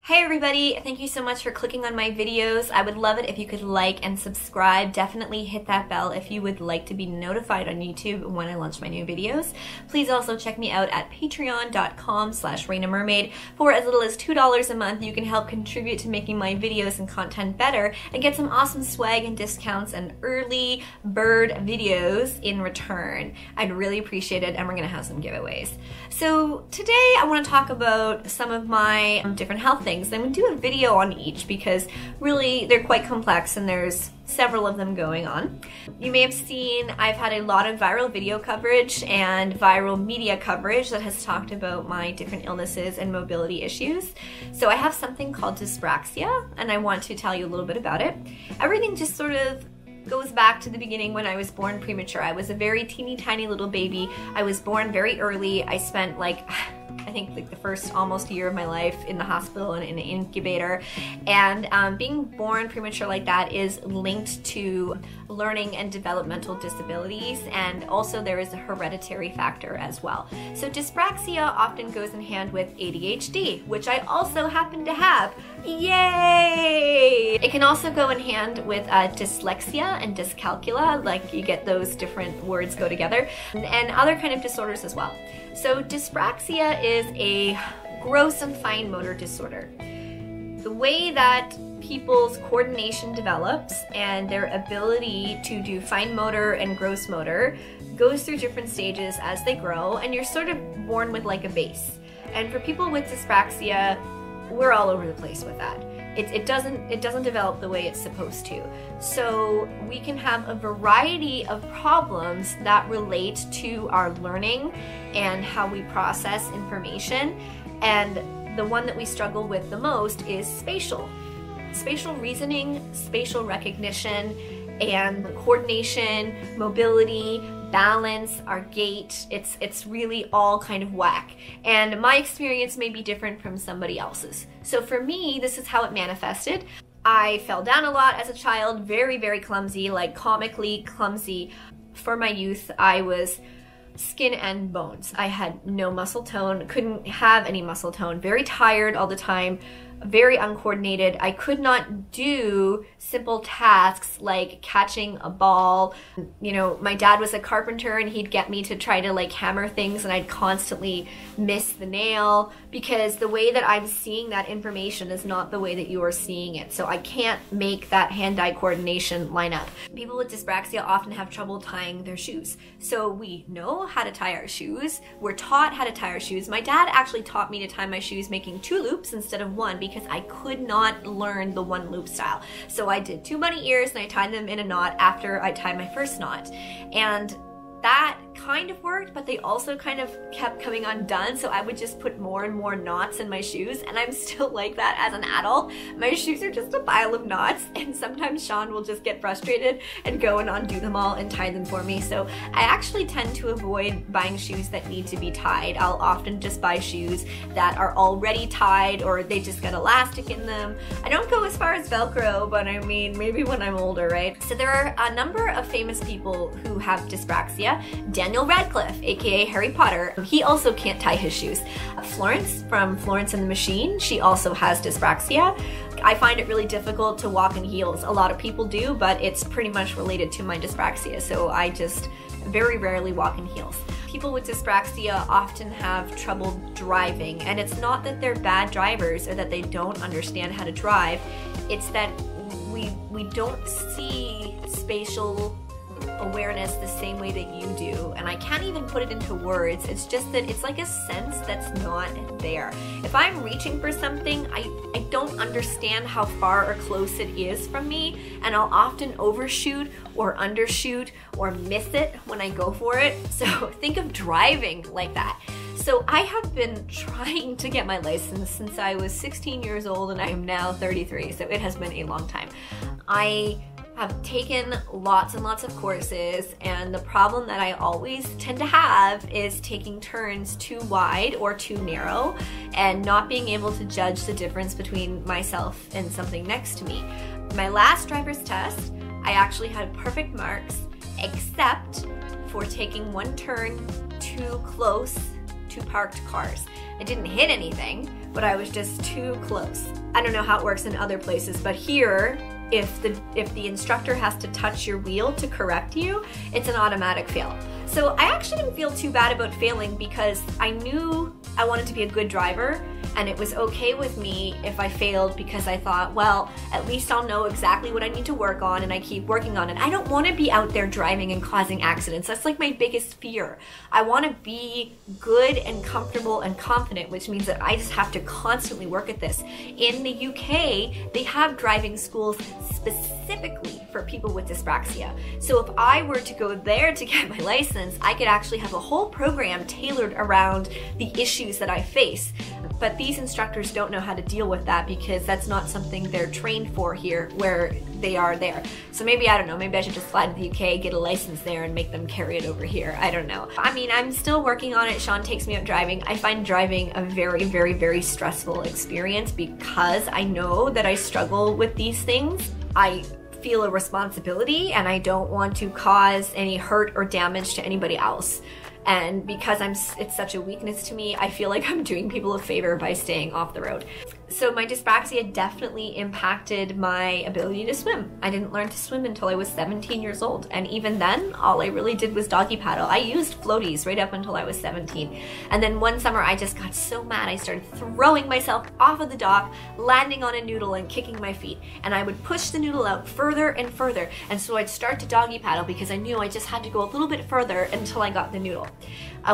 Hey everybody, thank you so much for clicking on my videos. I would love it if you could like and subscribe. Definitely hit that bell if you would like to be notified on YouTube when I launch my new videos. Please also check me out at patreon.com/Raina Mermaid. For as little as $2 a month, you can help contribute to making my videos and content better and get some awesome swag and discounts and early bird videos in return. I'd really appreciate it, and we're gonna have some giveaways. So today I want to talk about some of my different health things. I'm going to do a video on each because really they're quite complex and there's several of them going on. You may have seen I've had a lot of viral video coverage and viral media coverage that has talked about my different illnesses and mobility issues. So I have something called dyspraxia and I want to tell you a little bit about it. Everything just sort of goes back to the beginning when I was born premature. I was a very teeny tiny little baby. I was born very early. I spent I think the first almost year of my life in the hospital and in an incubator. And being born premature like that is linked to learning and developmental disabilities, and also there is a hereditary factor as well. So dyspraxia often goes in hand with ADHD, which I also happen to have. Yay! It can also go in hand with dyslexia and dyscalculia, like you get those different words go together, and other kind of disorders as well. So dyspraxia is a gross and fine motor disorder. The way that people's coordination develops and their ability to do fine motor and gross motor goes through different stages as they grow, and you're sort of born with like a base. And for people with dyspraxia, we're all over the place with that. It doesn't develop the way it's supposed to. So we can have a variety of problems that relate to our learning and how we process information. And the one that we struggle with the most is spatial. Spatial reasoning, spatial recognition, and coordination, mobility, balance, our gait, it's really all kind of whack. And my experience may be different from somebody else's. So for me, this is how it manifested. I fell down a lot as a child, very, very clumsy, like comically clumsy. For my youth, I was skin and bones. I had no muscle tone, couldn't have any muscle tone, very tired all the time, very uncoordinated. I could not do simple tasks like catching a ball. You know, my dad was a carpenter and he'd get me to try to like hammer things and I'd constantly miss the nail because the way that I'm seeing that information is not the way that you are seeing it. So I can't make that hand-eye coordination line up. People with dyspraxia often have trouble tying their shoes. So we know how to tie our shoes. We're taught how to tie our shoes. My dad actually taught me to tie my shoes making 2 loops instead of 1 because I could not learn the 1 loop style. So I did 2 bunny ears and I tied them in a knot after I tied my first knot. And that kind of worked, but they also kind of kept coming undone, so I would just put more and more knots in my shoes, and I'm still like that as an adult. My shoes are just a pile of knots, and sometimes Sean will just get frustrated and go and undo them all and tie them for me. So I actually tend to avoid buying shoes that need to be tied. I'll often just buy shoes that are already tied or they just got elastic in them. I don't go as far as Velcro, but I mean, maybe when I'm older, right? So there are a number of famous people who have dyspraxia. Daniel Radcliffe, aka Harry Potter, he also can't tie his shoes. Florence from Florence and the Machine, she also has dyspraxia. I find it really difficult to walk in heels. A lot of people do, but it's pretty much related to my dyspraxia, so I just very rarely walk in heels. People with dyspraxia often have trouble driving, and it's not that they're bad drivers or that they don't understand how to drive, it's that we don't see spatial awareness the same way that you do, and I can't even put it into words. It's just that it's like a sense that's not there. If I'm reaching for something, I don't understand how far or close it is from me, and I'll often overshoot or undershoot or miss it when I go for it. So think of driving like that. So I have been trying to get my license since I was 16 years old and I am now 33, so it has been a long time. I have taken lots and lots of courses, and the problem that I always tend to have is taking turns too wide or too narrow and not being able to judge the difference between myself and something next to me. My last driver's test, I actually had perfect marks except for taking 1 turn too close to parked cars. I didn't hit anything, but I was just too close. I don't know how it works in other places, but here, if the instructor has to touch your wheel to correct you, it's an automatic fail. So I actually didn't feel too bad about failing because I knew I wanted to be a good driver, and it was okay with me if I failed because I thought, well, at least I'll know exactly what I need to work on and I keep working on it. I don't want to be out there driving and causing accidents. That's like my biggest fear. I want to be good and comfortable and confident, which means that I just have to constantly work at this. In the UK, they have driving schools specifically for people with dyspraxia. So if I were to go there to get my license, I could actually have a whole program tailored around the issues that I face. But these instructors don't know how to deal with that because that's not something they're trained for here where they are there. So maybe, I don't know, maybe I should just fly to the UK, get a license there and make them carry it over here. I don't know. I mean, I'm still working on it. Sean takes me out driving. I find driving a very, very, very stressful experience because I know that I struggle with these things. I feel a responsibility and I don't want to cause any hurt or damage to anybody else. And because it's such a weakness to me, I feel like I'm doing people a favor by staying off the road. So my dyspraxia definitely impacted my ability to swim. I didn't learn to swim until I was 17 years old. And even then, all I really did was doggy paddle. I used floaties right up until I was 17. And then one summer, I just got so mad, I started throwing myself off of the dock, landing on a noodle and kicking my feet. And I would push the noodle out further and further. And so I'd start to doggy paddle because I knew I just had to go a little bit further until I got the noodle.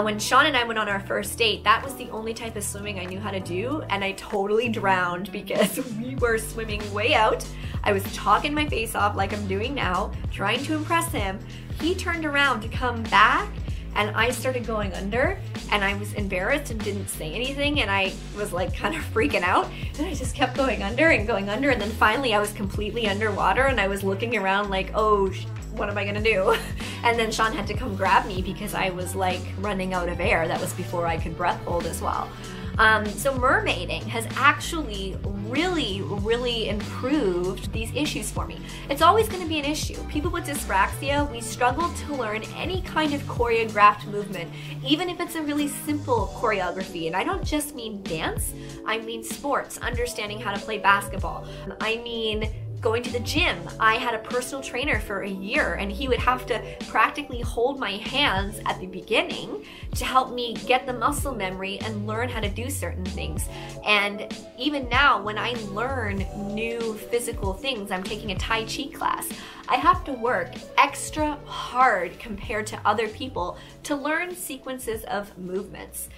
When Sean and I went on our first date, that was the only type of swimming I knew how to do, and I totally drowned because we were swimming way out. I was talking my face off like I'm doing now, trying to impress him. He turned around to come back, and I started going under, and I was embarrassed and didn't say anything, and I was like kind of freaking out, and I just kept going under, and then finally I was completely underwater, and I was looking around like, oh, what am I gonna do? And then Sean had to come grab me because I was like running out of air. That was before I could breath hold as well. So mermaiding has actually really improved these issues for me. It's always going to be an issue. People with dyspraxia, we struggle to learn any kind of choreographed movement, even if it's a really simple choreography. And I don't just mean dance, I mean sports, understanding how to play basketball. I mean going to the gym. I had a personal trainer for a year and he would have to practically hold my hands at the beginning to help me get the muscle memory and learn how to do certain things. And even now when I learn new physical things, I'm taking a Tai Chi class, I have to work extra hard compared to other people to learn sequences of movements.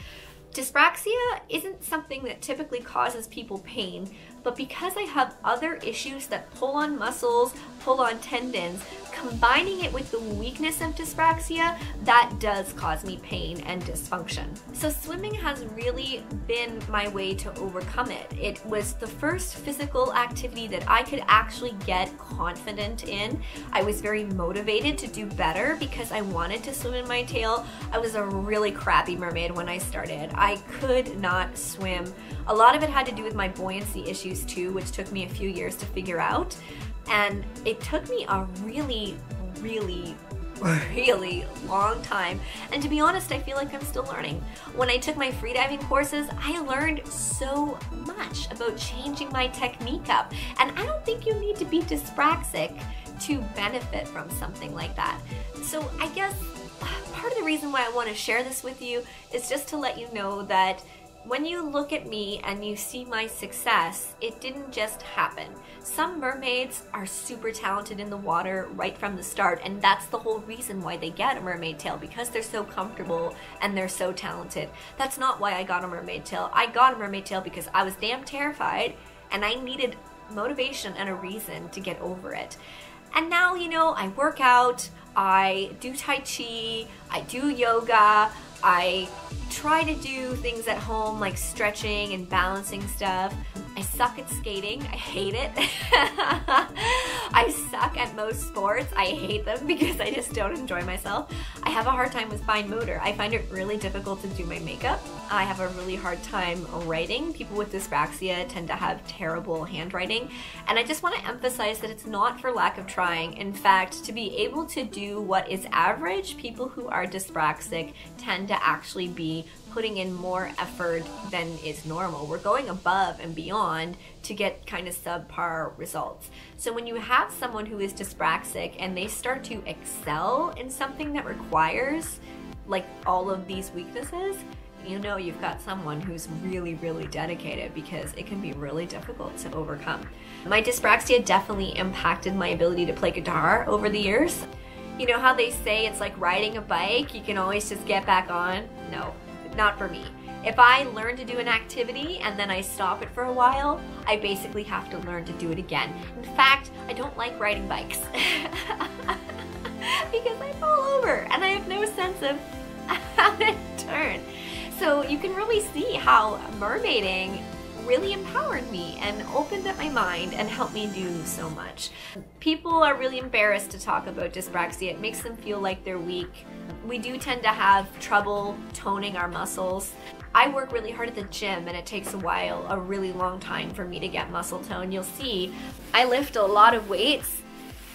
Dyspraxia isn't something that typically causes people pain, but because I have other issues that pull on muscles, pull on tendons, combining it with the weakness of dyspraxia, that does cause me pain and dysfunction. So swimming has really been my way to overcome it. It was the first physical activity that I could actually get confident in. I was very motivated to do better because I wanted to swim in my tail. I was a really crappy mermaid when I started. I could not swim. A lot of it had to do with my buoyancy issues too, which took me a few years to figure out. And it took me a really long time. And to be honest, I feel like I'm still learning. When I took my freediving courses, I learned so much about changing my technique up. And I don't think you need to be dyspraxic to benefit from something like that. So I guess part of the reason why I want to share this with you is just to let you know that when you look at me and you see my success, it didn't just happen. Some mermaids are super talented in the water right from the start, and that's the whole reason why they get a mermaid tail, because they're so comfortable and they're so talented. That's not why I got a mermaid tail. I got a mermaid tail because I was damn terrified and I needed motivation and a reason to get over it. And now, you know, I work out, I do Tai Chi, I do yoga, I try to do things at home like stretching and balancing stuff. I suck at skating. I hate it. I suck at most sports. I hate them because I just don't enjoy myself. I have a hard time with fine motor. I find it really difficult to do my makeup. I have a really hard time writing. People with dyspraxia tend to have terrible handwriting. And I just want to emphasize that it's not for lack of trying. In fact, to be able to do what is average, people who are dyspraxic tend to to actually be putting in more effort than is normal. We're going above and beyond to get kind of subpar results. So when you have someone who is dyspraxic and they start to excel in something that requires like all of these weaknesses, you know you've got someone who's really, really dedicated, because it can be really difficult to overcome. My dyspraxia definitely impacted my ability to play guitar over the years. You know how they say it's like riding a bike, you can always just get back on? No, not for me. If I learn to do an activity and then I stop it for a while, I basically have to learn to do it again. In fact, I don't like riding bikes because I fall over and I have no sense of how to turn. So you can really see how mermaiding really empowered me and opened up my mind and helped me do so much. People are really embarrassed to talk about dyspraxia. It makes them feel like they're weak. We do tend to have trouble toning our muscles. I work really hard at the gym and it takes a really long time for me to get muscle tone. You'll see I lift a lot of weights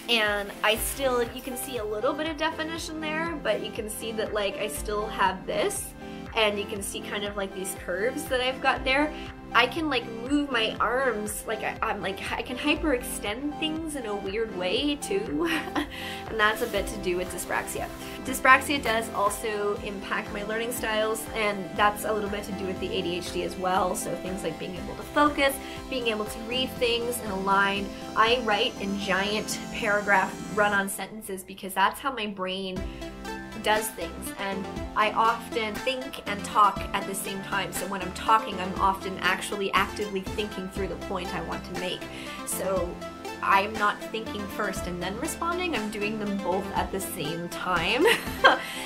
and you can see a little bit of definition there, but you can see that like I still have this, and you can see kind of like these curves that I've got there. I can like move my arms, like I can hyperextend things in a weird way too. And that's a bit to do with dyspraxia. Dyspraxia does also impact my learning styles, and that's a little bit to do with the ADHD as well. So things like being able to focus, being able to read things in a line. I write in giant paragraph run-on sentences because that's how my brain does things, and I often think and talk at the same time. So when I'm talking, I'm often actually actively thinking through the point I want to make. So I'm not thinking first and then responding, I'm doing them both at the same time.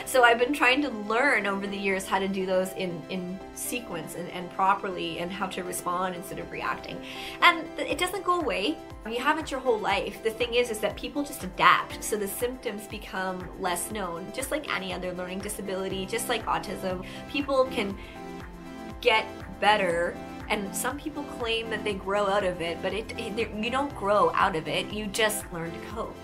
So I've been trying to learn over the years how to do those in sequence and properly, and how to respond instead of reacting. And it doesn't go away. You have it your whole life. The thing is that people just adapt, so the symptoms become less known. Just like any other learning disability, just like autism, people can get better, and some people claim that they grow out of it, but you don't grow out of it, you just learn to cope.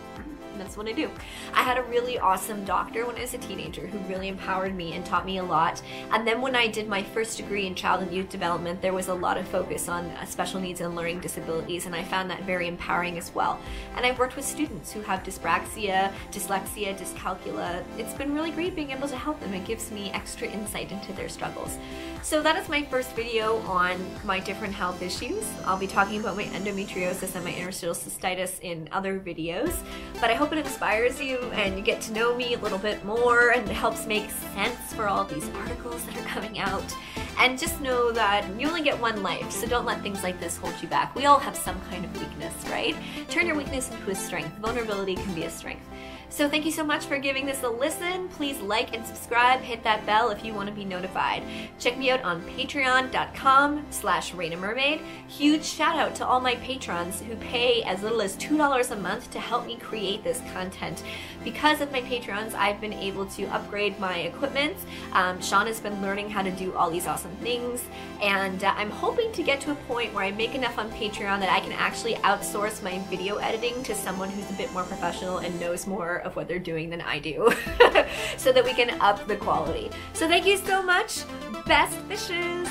That's what I do. I had a really awesome doctor when I was a teenager who really empowered me and taught me a lot. And then when I did my first degree in child and youth development, there was a lot of focus on special needs and learning disabilities, and I found that very empowering as well. And I've worked with students who have dyspraxia, dyslexia, dyscalculia. It's been really great being able to help them. It gives me extra insight into their struggles. So that is my first video on my different health issues. I'll be talking about my endometriosis and my interstitial cystitis in other videos, but I hope it inspires you and you get to know me a little bit more, and it helps make sense for all these articles that are coming out. And just know that you only get one life, so don't let things like this hold you back. We all have some kind of weakness, right? Turn your weakness into a strength. Vulnerability can be a strength. So thank you so much for giving this a listen. Please like and subscribe, hit that bell if you want to be notified. Check me out on patreon.com/Raina Mermaid. Huge shout out to all my patrons who pay as little as $2 a month to help me create this content. Because of my patrons, I've been able to upgrade my equipment. Sean has been learning how to do all these awesome things, and I'm hoping to get to a point where I make enough on Patreon that I can actually outsource my video editing to someone who's a bit more professional and knows more of what they're doing than I do, so that we can up the quality. So thank you so much. Best wishes.